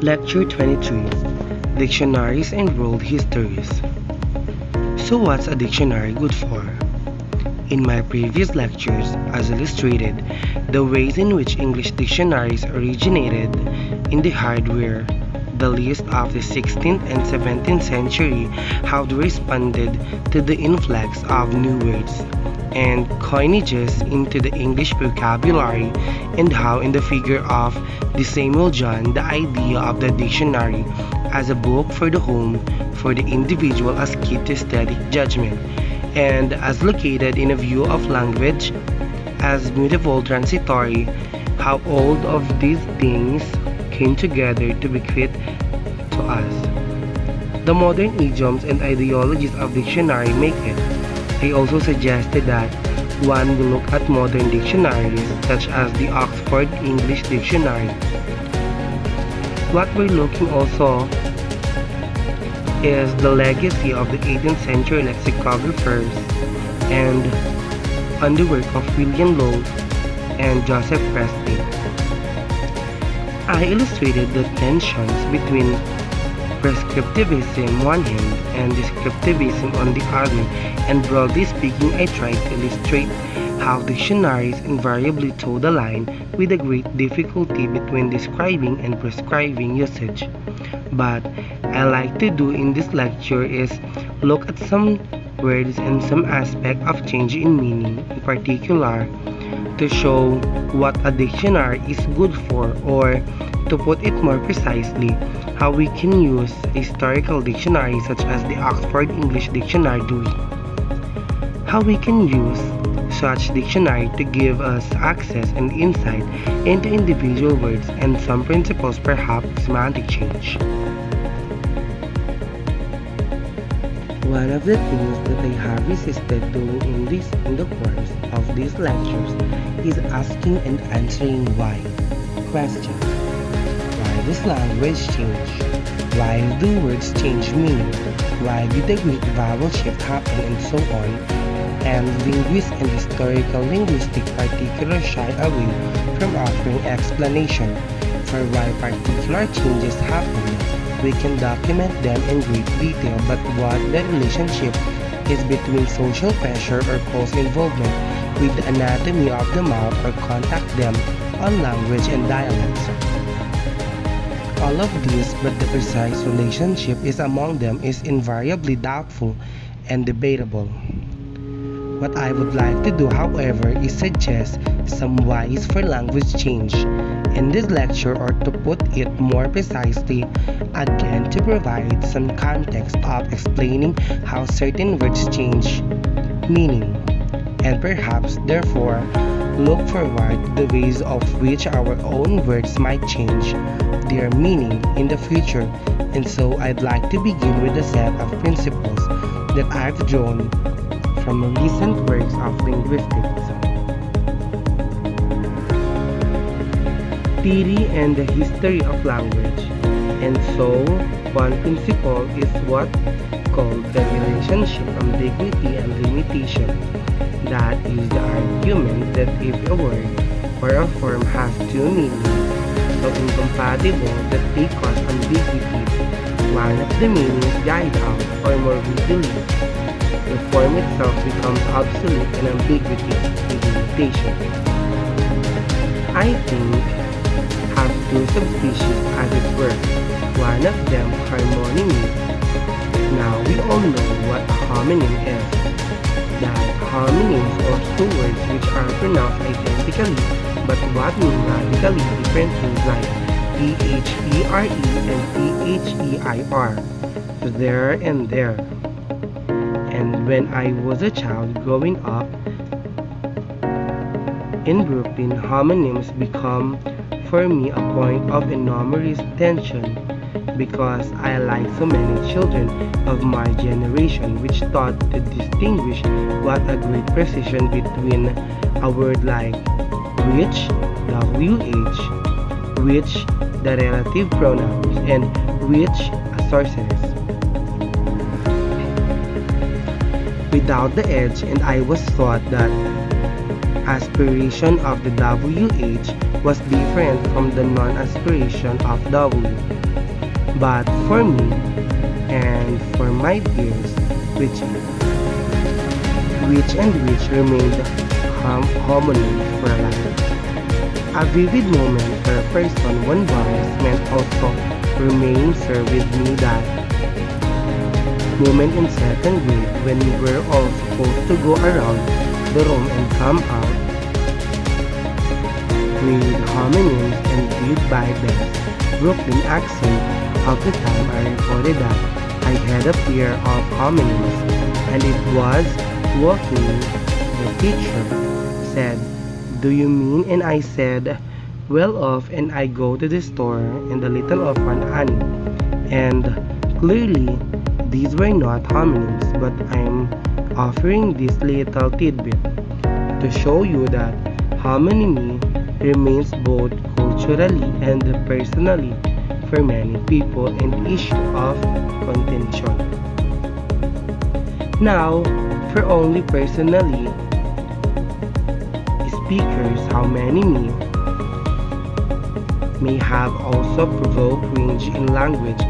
Lecture 23, Dictionaries and World Histories. So what's a dictionary good for? In my previous lectures, as illustrated, the ways in which English dictionaries originated in the hardware, the list of the 16th and 17th century, how they responded to the influx of new words and coinages into the English vocabulary, and how in the figure of the Samuel John the idea of the dictionary as a book for the home for the individual as key to aesthetic judgment, and as located in a view of language as beautiful transitory, how all of these things came together to bequeath to us. The modern idioms and ideologies of dictionary make it. I also suggested that one will look at modern dictionaries such as the Oxford English Dictionary. What we're looking also is the legacy of the 18th century lexicographers and on the work of William Lowe and Joseph Priestley. I illustrated the tensions between prescriptivism on one hand and descriptivism on the other, and broadly speaking I tried to illustrate how dictionaries invariably toe the line with a great difficulty between describing and prescribing usage. But I like to do in this lecture is look at some words and some aspect of change in meaning in particular to show what a dictionary is good for, or to put it more precisely, how we can use historical dictionaries such as the Oxford English Dictionary how we can use such dictionary to give us access and insight into individual words and some principles, perhaps semantic change. One of the things that I have resisted doing in the course of these lectures is asking and answering why questions. Why does language change? Why do words change meaning? Why did the Greek vowel shift happen, and so on? And linguists and historical linguistics particularly shy away from offering explanation for why particular changes happen. We can document them in great detail, but what the relationship is between social pressure or close involvement with the anatomy of the mouth or contact them on language and dialects. All of this, but the precise relationship is among them is invariably doubtful and debatable. What I would like to do, however, is suggest some whys for language change in this lecture, or to put it more precisely, again to provide some context of explaining how certain words change meaning, and perhaps therefore look forward to the ways of which our own words might change their meaning in the future. And so I'd like to begin with a set of principles that I've drawn from recent works of linguistics. Theory and the history of language. And so, one principle is what called the relationship ambiguity and limitation. That is the argument that if a word or a form has two meanings, so incompatible that they cause ambiguity, one of the meanings died out, or more readily, the form itself becomes obsolete and ambiguity is limitation. I think have two subspecies as it were, one of them harmonymy. Now we all know what a homonym is. That homonyms are two words which are pronounced identically but what mean radically different things like THERE and THEIR. So there and there. And when I was a child growing up in Brooklyn, homonyms become for me a point of enormous tension, because I, like so many children of my generation, which thought to distinguish what a great precision between a word like which, WH, which the relative pronouns, and which a sorceress. Without the edge, and I was taught that aspiration of the WH was different from the non-aspiration of W. But for me and for my peers, which and which remained homonyms for life. A vivid moment for a person one virus meant also remains with me that moment in second grade when we were all supposed to go around the room and come out with homonyms and read by the Brooklyn accent. Of the time I recorded that I had a fear of homonyms, and it was walking. The teacher said, "Do you mean?" And I said, "Well off," and I go to the store and the little orphan Annie. And clearly, these were not homonyms, but I'm offering this little tidbit to show you that homonymy remains both culturally and personally for many people an issue of contention. Now, for only personally speakers, how many may have also provoked cringe in language.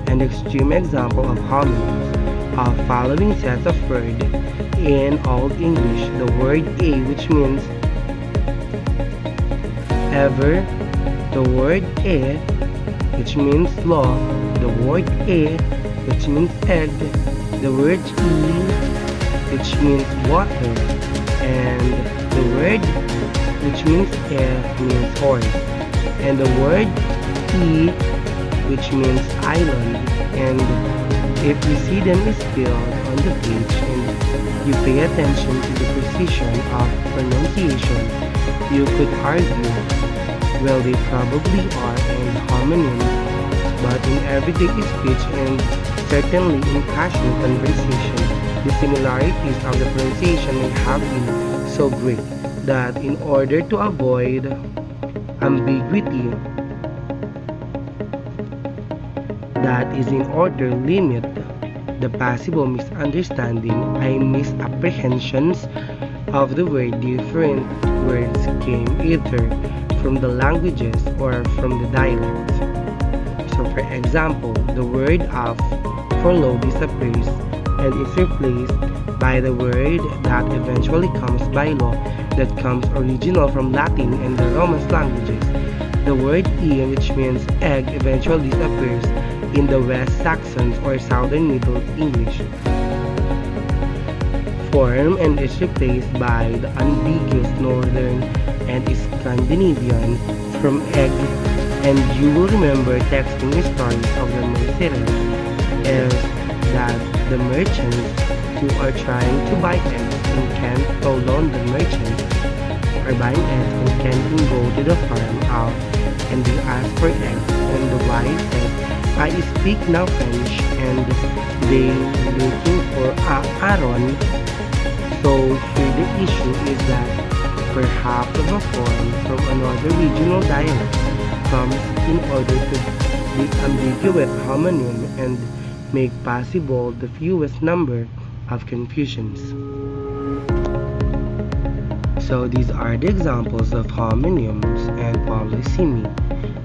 An extreme example of homonyms of following sets of words in Old English: the word a, which means ever, the word e, which means law, the word a, which means egg, the word e, which means water, and the word which means means horse, and the word e, which means island. And if you see them spelled on the page and you pay attention to the precision of pronunciation, you could argue, well, they probably are in homonyms, but in everyday speech and certainly in casual conversation, the similarities of the pronunciation may have been so great that in order to avoid ambiguity, that is, in order limit the possible misunderstanding and misapprehensions of the word, different words came either from the languages or from the dialects. So for example, the word of for law disappears and is replaced by the word that eventually comes by law, that comes original from Latin and the Romance languages. The word e, which means egg, eventually disappears in the West Saxons or Southern Middle English form and is replaced by the ambiguous Northern and Scandinavian from egg. And you will remember texting me stories of the Mercedes is that the merchants who are trying to buy eggs in Kent, or London merchants are buying eggs and Kent can go to the farm out and they ask for eggs, and the wife says, "I speak now French," and they looking for Aaron. So here the issue is that perhaps of a form from another regional dialect comes in order to disambiguate homonym and make possible the fewest number of confusions. So these are the examples of homonyms and polysemy,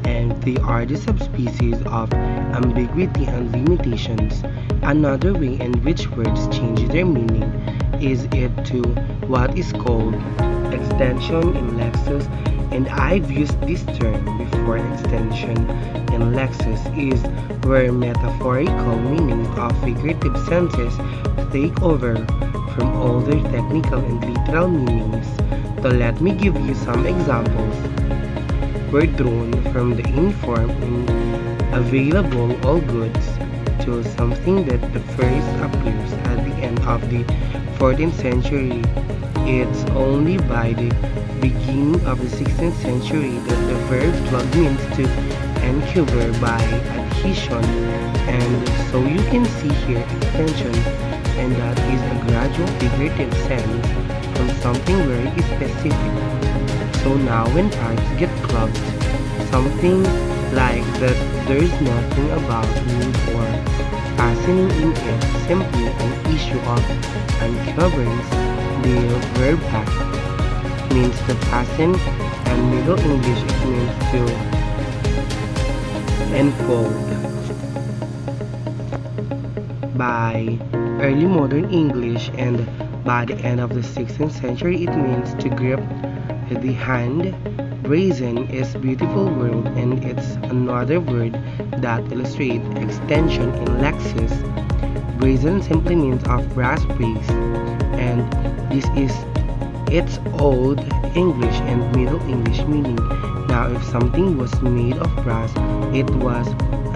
and they are the subspecies of ambiguity and limitations. Another way in which words change their meaning is it to what is called extension in lexis, and I've used this term before. Extension in lexis is where metaphorical meanings of figurative senses take over from all their technical and literal meanings. So let me give you some examples. Were drawn from the informed and available all goods to something that the first appears at the end of the 14th century. It's only by the beginning of the 16th century that the verb plug means to uncover by adhesion, and so you can see here extension, and that is a gradual figurative sense from something very specific. So now when pipes get clogged, something like that, there's nothing about wood or fastening in it, simply an issue of uncovering. The verb past means to fasten, and Middle English it means to and fold. By early modern English and by the end of the 16th century, it means to grip with the hand. Brazen is beautiful word and it's another word that illustrates extension in lexis. Brazen simply means of brass brace, and this is its Old English and Middle English meaning. Now, if something was made of brass, it was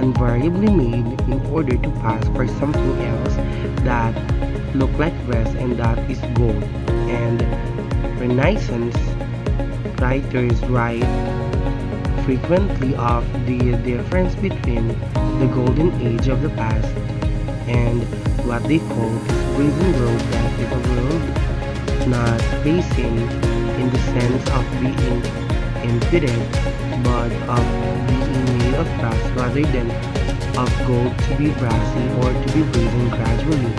invariably made in order to pass for something else that looked like brass and that is gold. And Renaissance writers write frequently of the difference between the golden age of the past and what they call this brazen world, that is a world not brazen in the sense of being impudent, but of being made of brass rather than of gold, to be brassy or to be brazen gradually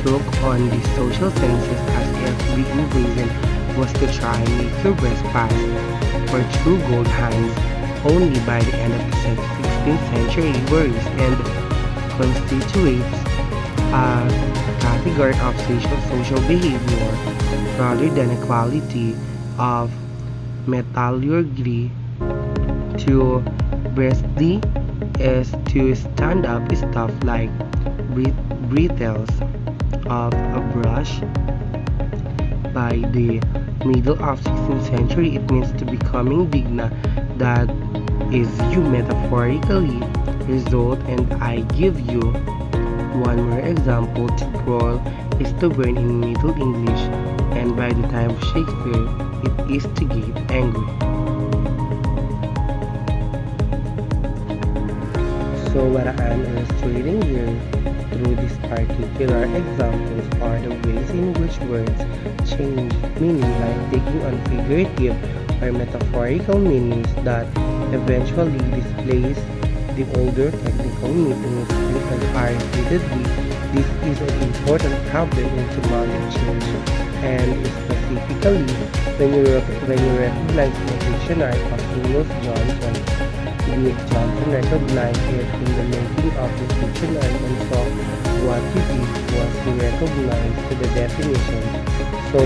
took on the social senses as if being brazen was to try and make your breast pass for true gold hands. Only by the end of the 16th century worries and constitutes a category of social behavior rather than a quality of metallurgy. To breastly is to stand up stuff like brittles of a brush. By the middle of 16th century, it means to becoming digna, that is you metaphorically result, and I give you one more example. To broil is to burn in Middle English, and by the time of Shakespeare, it is to get angry. So what I am illustrating here through these particular examples are the ways in which words change meaning by taking on figurative or metaphorical meanings that eventually displace the older technical meanings. Because are repeatedly, this is an important problem in knowledge change, and specifically when you recognize the dictionary of English Johnson. Johnson recognized it in the making of the dictionary, and saw what he did was he recognized to the definition, so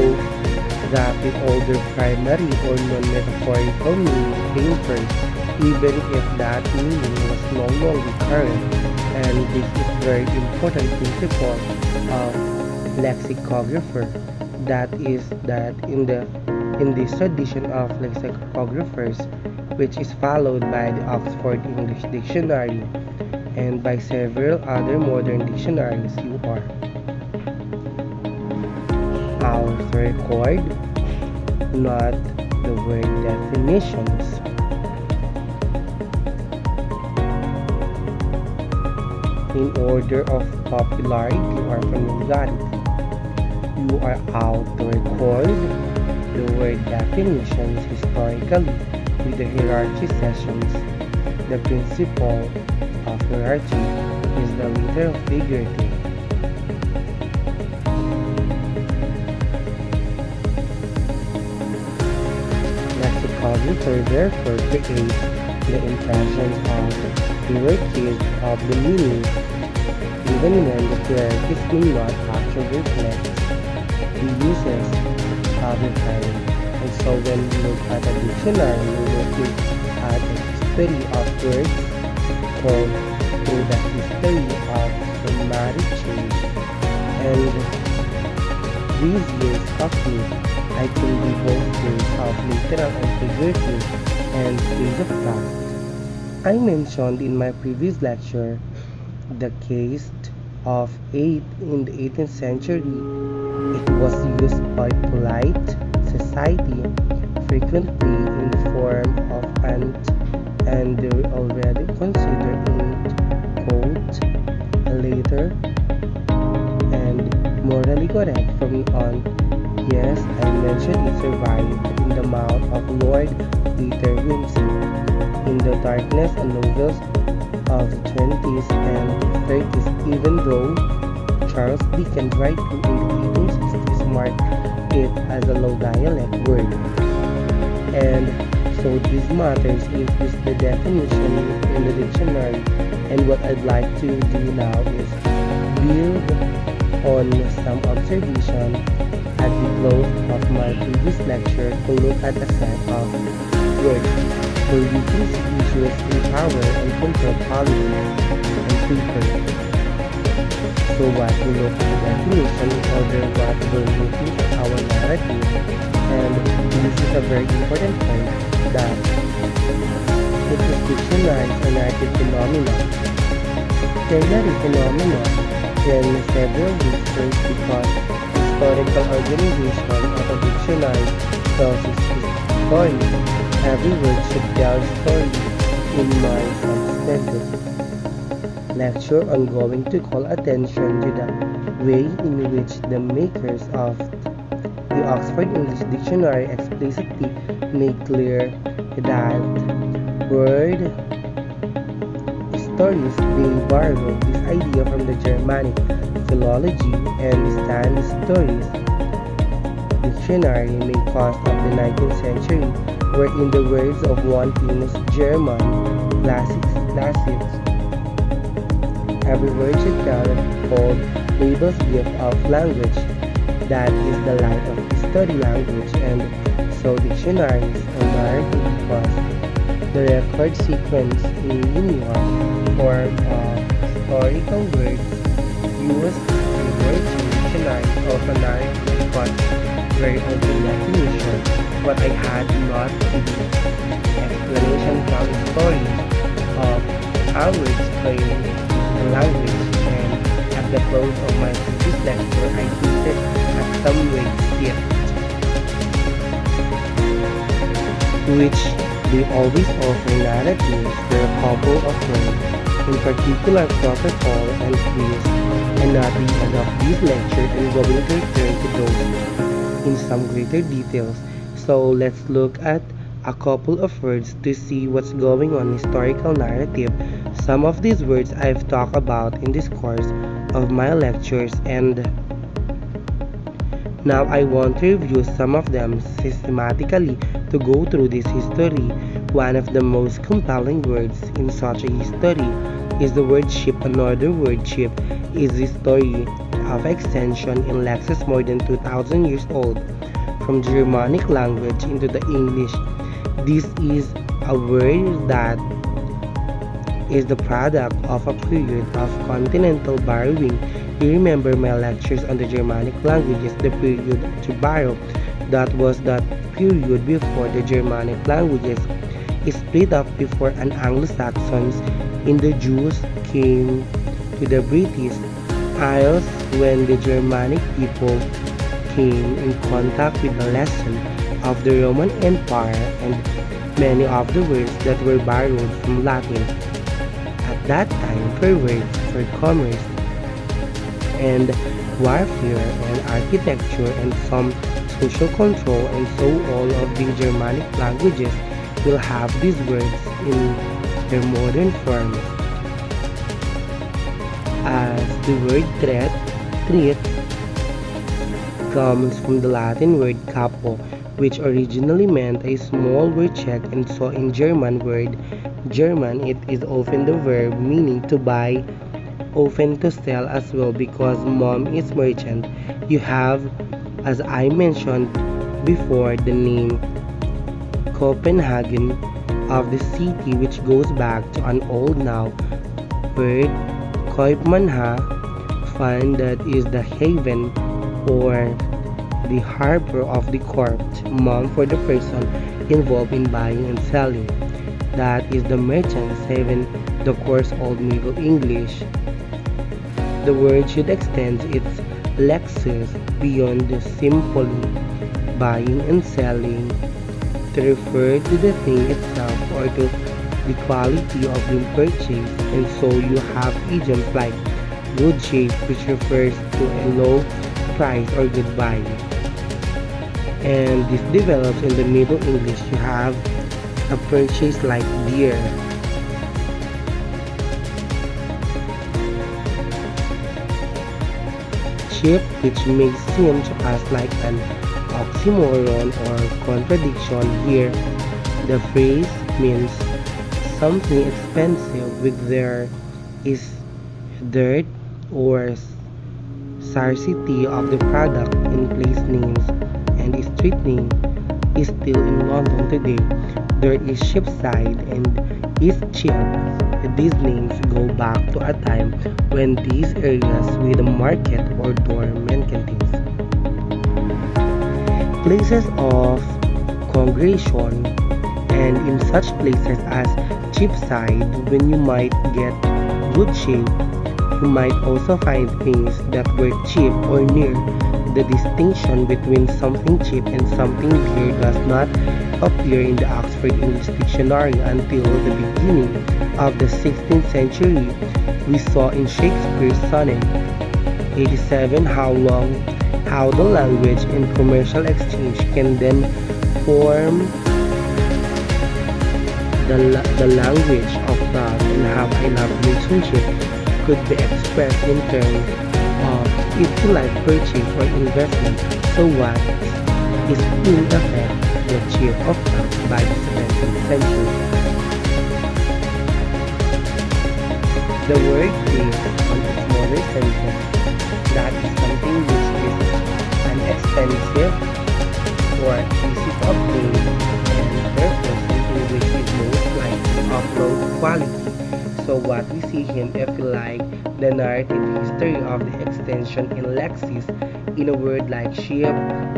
that the older primary or non-metaphorical meaning came first, even if that meaning was no longer current. And this is very important principle of lexicographer. That is that in this tradition of lexicographers, which is followed by the Oxford English Dictionary and by several other modern dictionaries, you are out to record, not the word definitions. In order of popularity or familiarity, you are out to record the word definitions historically with the hierarchy sessions. The principle of hierarchy is the literal figurative. Lexicographer therefore creates the impression of hierarchies of the meaning, even when the hierarchies do not actually reflect the uses of the time. And so when we look at a dictionary, we will look at the history of words called through the history of somatic change. And these ways of use, I can be both ways of literal and figurative and ways of fact. I mentioned in my previous lecture the case of 8 in the 18th century. It was used by polite society frequently in the form of ant, and they were already considered in quote later and morally correct from on. Yes, I mentioned it survived in the mouth of Lord Peter Wimsey in the darkness and novels of the 20s and 30s, even though Charles Dickens writing in the 1860s marked it as a low dialect word. And so So this matters if this is the definition in the dictionary, and what I'd like to do now is build on some observation at the close of my previous lecture to look at a set of words for using issues in power and control policies and people. So what we look at the definition in order what will increase our narrative, and this is a very important point that it is dictionaries and narrative phenomena. Tertiary phenomena in several ways first because historical organization of a dictionary tells its story. Every word should tell a story in my substantive lecture. I'm going to call attention to the way in which the makers of the Oxford English Dictionary explicitly make clear that word stories they borrow this idea from the Germanic philology and stand stories dictionary made cost of the 19th century were, in the words of one famous German classics, every word should tell called Babel's gift of language. That is the light of the study language, and so dictionaries are narrative because the record sequence in linear form of historical words used in words in dictionaries of a narrative because very open definition. What I had not to do explanation from stories of how words playing the language, and at the close of my previous lecture I hinted at some words here, which they always offer narratives. There are a couple of words, in particular protocol and quiz, and at the end of this lecture I'm going to return to those in some greater details. So let's look at a couple of words to see what's going on in historical narrative. Some of these words I've talked about in this course of my lectures, and now I want to review some of them systematically to go through this history. One of the most compelling words in such a history is the word ship. Another word, ship, is the story of extension in Lexis more than 2,000 years old from Germanic language into the English. This is a word that is the product of a period of continental borrowing. You remember my lectures on the Germanic languages, the period to borrow. That was that period before the Germanic languages split up before an Anglo-Saxons and the Jews came to the British Isles. When the Germanic people came in contact with the lesson of the Roman Empire, and many of the words that were borrowed from Latin at that time were words for commerce and warfare and architecture and some social control, and so all of the Germanic languages will have these words in their modern forms. As the word treat comes from the Latin word capo, which originally meant a small word check, and so in German it is often the verb meaning to buy, often to sell as well, because mom is merchant. You have, as I mentioned before, the name Copenhagen of the city, which goes back to an old now word Koopmanha, fun, that is the haven or the harbor of the corp. Mom for the person involved in buying and selling. That is the merchant's haven, the course Old Middle English. The word should extend its lexis beyond the simply buying and selling to refer to the thing itself or to the quality of the purchase, and so you have idioms like good shape, which refers to a low price or good buy. And this develops in the Middle English. You have a purchase like dear. Cheap, which may seem to us like an oxymoron or contradiction here, The phrase means something expensive with there is dirt or scarcity of the product in place names and street name is still in London today. There is Cheapside and East Cheap. These names go back to a time when these areas with a market or dormant canteens, places of congregation, and in such places as Cheapside, when you might get good shape, you might also find things that were cheap or near. The distinction between something cheap and something dear does not appear in the Oxford English Dictionary until the beginning of the 16th century. We saw in Shakespeare's sonnet 87 how the language and commercial exchange can then form the language of love, and how a love relationship could be expressed in terms of its life purchase or investment. So what is in effect the cheer of love by the 17th century? The word is on its modern sentence that is something which is inexpensive or easy to obtain, and therefore something which is most likely of low quality. So what we see him, if you like, the narrative history of the extension in Lexis in a word like ship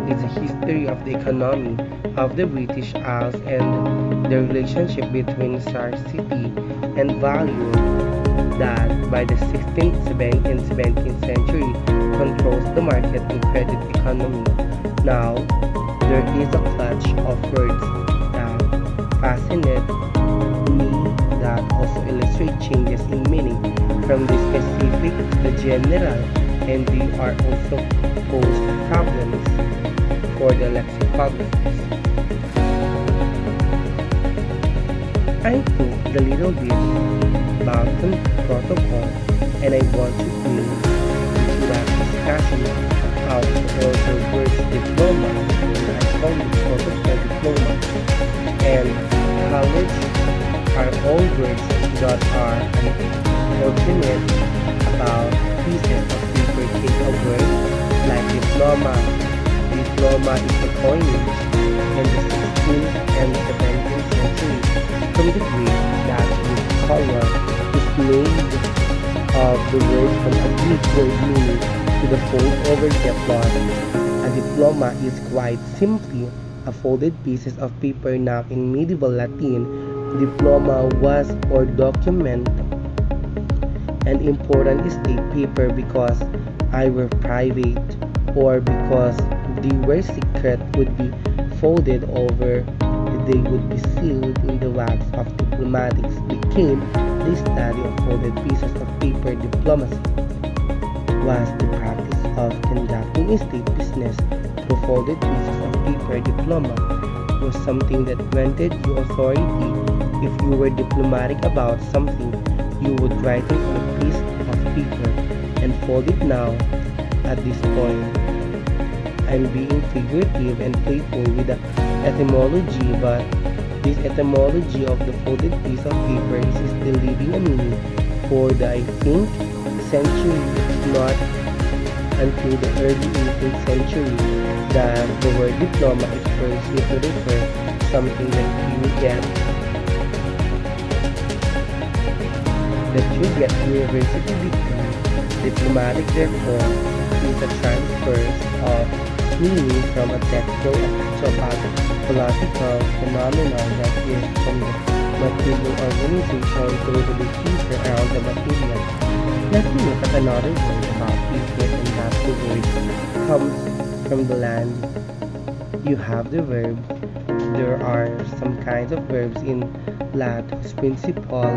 is a history of the economy of the British Isles and the relationship between scarcity and value that by the 16th, 17th century controls the market and credit economy. Now, there is a clutch of words that fascinate me that also illustrate changes in meaning from the specific to the general, and they are also pose problems for the lexicographers. I took the little bit Balkan protocol and I want to bring into that discussion how to order words diploma, and I call it protocol diploma, and college are all words that are unfortunate about pieces of paper. Take a word like diploma. Diploma is a coinage in the 16th and 17th century from the Greek that is color is made of the word from a Greek word meaning to the fold over diploma. A diploma is quite simply a folded pieces of paper. Now in medieval Latin, diploma was or document an important state paper because either private or because they were secret would be folded over. They would be sealed in the wax of diplomatics. Became the study of folded pieces of paper. Diplomacy was the practice of conducting state business through folded pieces of paper. Diploma was something that granted you authority. If you were diplomatic about something, you would write it on a piece of paper and fold it. Now, at this point, I'm being figurative and playful with the etymology, but this etymology of the folded piece of paper is still leaving a meaning for the, I think, century. It's not until the early 18th century that the word diploma is first used to refer to something that you get university degree. Diplomatic, therefore, is a transfer of meaning from a textual to a political phenomenon that is from the material organization to the behavior around the material. Let me look at another word about paper, and that the word comes from the land. You have the verbs. There are some kinds of verbs in Latin whose principal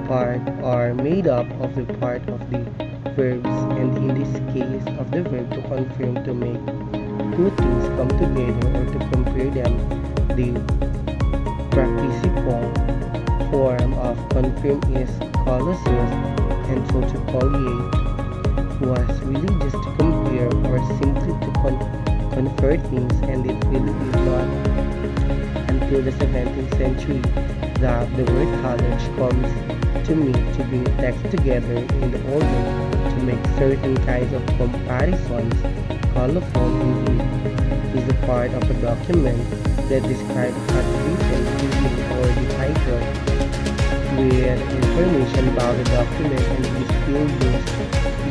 part are made up of the part of the verbs, and in this case of the verb to confirm, to make two things come together or to compare them. The participle form of confirm is colossus, and so to colliate was really just to compare or simply to confer things, and it really is not until the 17th century that the word college comes to mean to bring text together in the order to make certain kinds of comparisons. Colophon indeed is a part of a document that describes as written using or the title with information about the document, and we still use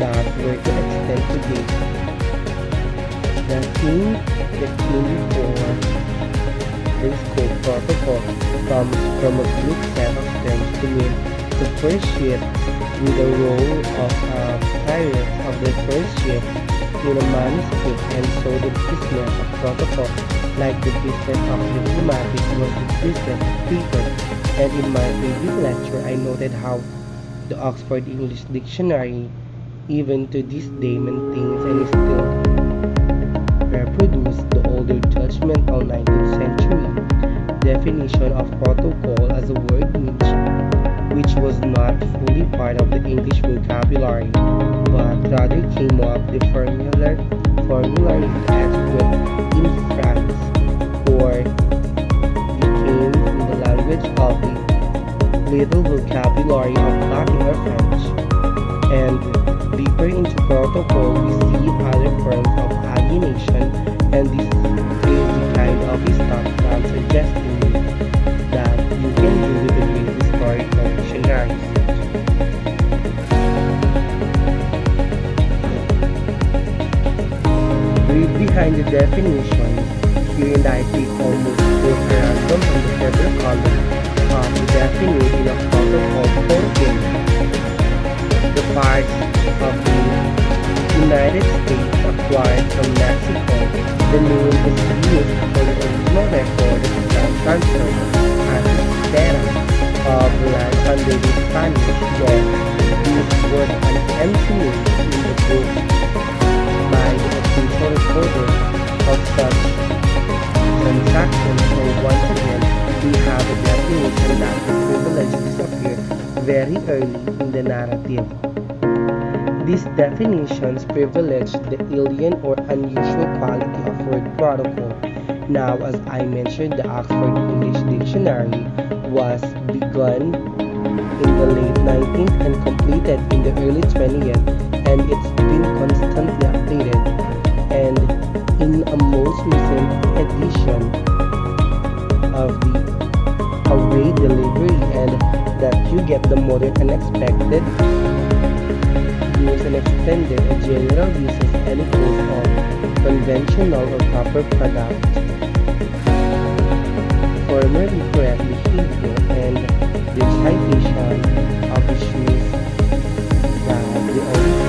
that word to extend today. The thing that came before the scope protocol comes from a group set of terms to mean the first ship with the role of a pirate of the first ship in a manuscript, and so the business of protocol, like the business of diplomatics, was the business of paper. And in my previous lecture, I noted how the Oxford English Dictionary, even to this day, maintains and is still reproduce the older judgmental 19th century definition of protocol as a word which was not fully part of the English vocabulary, but rather came up the formulary text in France, or became in the language of the little vocabulary of Latin or French. And deeper into protocol, we see other forms of alienation, and this is the kind of stuff that I'm suggesting you that you can do with the great historical dictionaries. Read behind the definitions here, and I take almost both random from the several columns of the definition of protocol contain the parts of the United States acquired from Mexico. The name is used for the original record of land transfer as terra of land under the Spanish law. This was an empty name in the book by the official recorder of such transactions. So once again, we have a definition that the privilege disappeared very early in the narrative. These definitions privilege the alien or unusual quality of word protocol. Now, as I mentioned, the Oxford English Dictionary was begun in the late 19th and completed in the early 20th, and it's been constantly updated. And in a most recent edition of the array delivery, and that you get the modern unexpected use and extended a general uses any code of conventional or proper product, former incorrect behavior, and the citation of issues that the only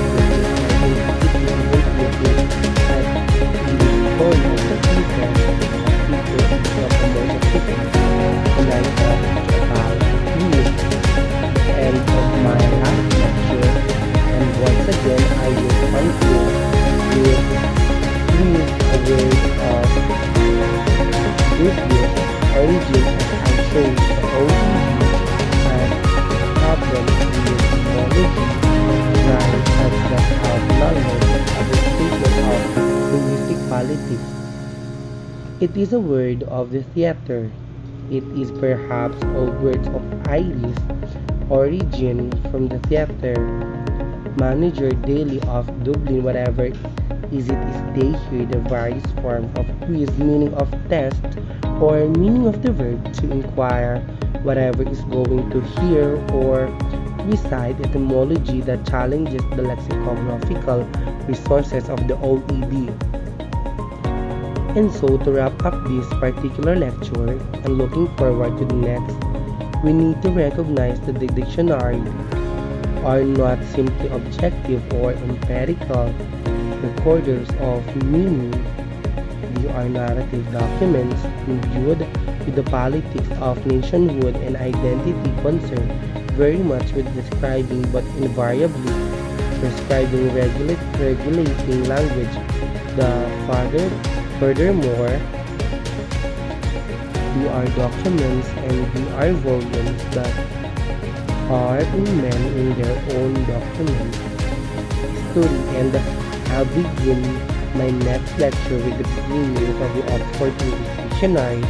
form of the people of the most of people, and I talked about the end of my last lecture. And once again, I will conclude with a word of this book, origin, as I showed the OED as problems with knowledge, right, as that have knowledge as a statement of linguistic politics. It is a word of the theater. It is perhaps all words of Irish origin from the theater manager daily of Dublin, whatever is it stay here, the various forms of quiz, meaning of test, or meaning of the verb to inquire, whatever is going to hear or recite, etymology that challenges the lexicographical resources of the OED. And so, to wrap up this particular lecture and looking forward to the next, we need to recognize that the dictionary are not simply objective or empirical recorders of meaning. They are narrative documents imbued with the politics of nationhood and identity concerned very much with describing but invariably prescribing regulating language. Furthermore, they are documents and they are volumes that are in men in their own documents history. And I'll begin my next lecture with the beginnings of the Oxford English Dictionary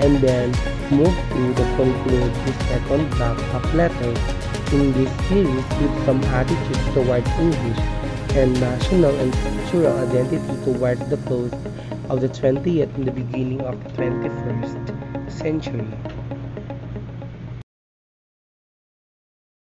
and then move to the conclude the second block of letters in this series with some attitudes towards English and national and cultural identity towards the close of the 20th and the beginning of the 21st century.